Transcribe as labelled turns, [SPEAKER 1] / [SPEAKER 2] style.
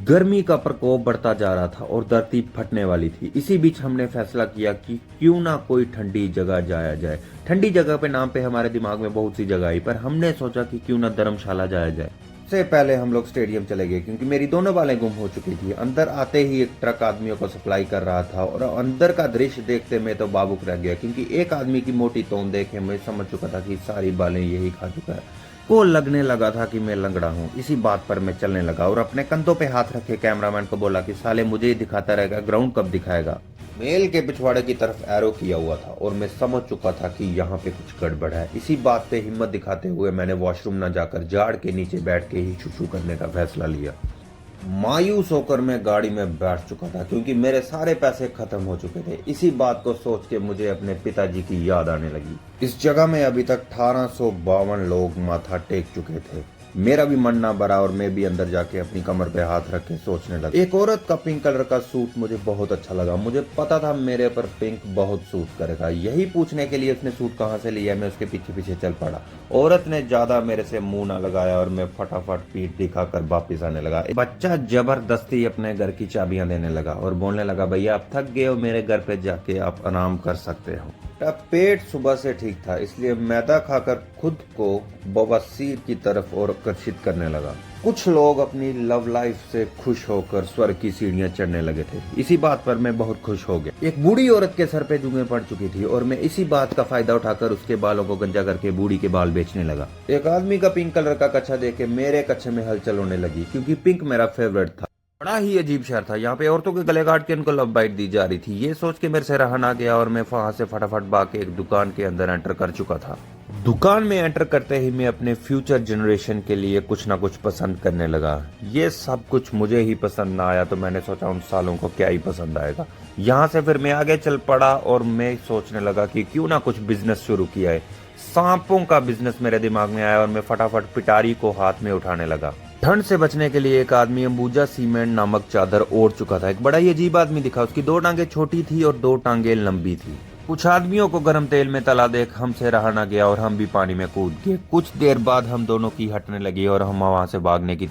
[SPEAKER 1] गर्मी का प्रकोप बढ़ता जा रहा था और धरती फटने वाली थी। इसी बीच हमने फैसला किया कि क्यों ना कोई ठंडी जगह जाया जाए। ठंडी जगह पे नाम पे हमारे दिमाग में बहुत सी जगह आई, पर हमने सोचा कि क्यों ना धर्मशाला जाया जाए। सबसे पहले हम लोग स्टेडियम चले गए क्योंकि मेरी दोनों बालें गुम हो चुकी थी। अंदर आते ही एक ट्रक आदमियों को सप्लाई कर रहा था और अंदर का दृश्य देखते मैं तो बाबुक रह गया, क्योंकि एक आदमी की मोटी तोंद देखे मैं समझ चुका था कि सारी बालें यही खा चुका है। को लगने लगा था कि मैं लंगड़ा हूँ। इसी बात पर मैं चलने लगा और अपने कंधों पे हाथ रखे कैमरामैन को बोला कि साले मुझे ही दिखाता रहेगा, ग्राउंड कब दिखाएगा। मेल के पिछवाड़े की तरफ एरो किया हुआ था और मैं समझ चुका था कि यहाँ पे कुछ गड़बड़ है। इसी बात पे हिम्मत दिखाते हुए मैंने वॉशरूम न जाकर झाड़ के नीचे बैठ के ही शुशु करने का फैसला लिया। मायूस होकर मैं गाड़ी में बैठ चुका था क्योंकि मेरे सारे पैसे खत्म हो चुके थे। इसी बात को सोच के मुझे अपने पिताजी की याद आने लगी। इस जगह में अभी तक 1852 लोग माथा टेक चुके थे। मेरा भी मन ना भरा और मैं भी अंदर जाके अपनी कमर पे हाथ रख के सोचने लगा। एक औरत का पिंक कलर का सूट मुझे बहुत अच्छा लगा। मुझे पता था मेरे पर पिंक बहुत सूट करेगा। यही पूछने के लिए उसने सूट कहाँ से लिया, मैं उसके पीछे पीछे चल पड़ा। औरत ने ज्यादा मेरे से मुंह ना लगाया और मैं फटाफट पीठ दिखाकर वापिस आने लगा। बच्चा जबरदस्ती अपने घर की चाबियां देने लगा और बोलने लगा, भैया आप थक गए हो, मेरे घर पे जाके आप आराम कर सकते हो। पेट सुबह से ठीक था, इसलिए मैदा खाकर खुद को बवासीर की ओर आकर्षित करने लगा। कुछ लोग अपनी लव लाइफ से खुश होकर स्वर्ग की सीढ़ियां चढ़ने लगे थे। इसी बात पर मैं बहुत खुश हो गया। एक बूढ़ी औरत के सर पे जूंघें पड़ चुकी थी और मैं इसी बात का फायदा उठाकर उसके बालों को गंजा करके बूढ़ी के बाल बेचने लगा। एक आदमी का पिंक कलर का कच्छा देख के मेरे कच्छे में हलचल होने लगी, क्योंकि पिंक मेरा फेवरेट था। बड़ा ही अजीब शहर था। यहाँ पे औरतों के गले काट के उनको लव बाइट दी जा रही थी। ये सोच के मेरे से रहा ना गया और मैं वहां से फटाफट भाग के एक दुकान के अंदर एंटर कर चुका था। दुकान में एंटर करते ही मैं अपने फ्यूचर जनरेशन के लिए कुछ ना कुछ पसंद करने लगा। ये सब कुछ मुझे ही पसंद ना आया तो मैंने सोचा उन सालों को क्या ही पसंद आएगा। यहाँ से फिर मैं आगे चल पड़ा और मैं सोचने लगा कि क्यों ना कुछ बिजनेस शुरू किया है। सांपों का बिजनेस मेरे दिमाग में आया और मैं फटाफट पिटारी को हाथ में उठाने लगा। ठंड से बचने के लिए एक आदमी अंबुजा सीमेंट नामक चादर ओढ़ चुका था। एक बड़ा ही अजीब आदमी दिखा। उसकी 2 टांगे छोटी थी और 2 टांगे लंबी थी। कुछ आदमियों को गर्म तेल में तला देख हमसे रहा ना गया और हम भी पानी में कूद गए। कुछ देर बाद हम दोनों की हटने लगी और हम वहां से भागने की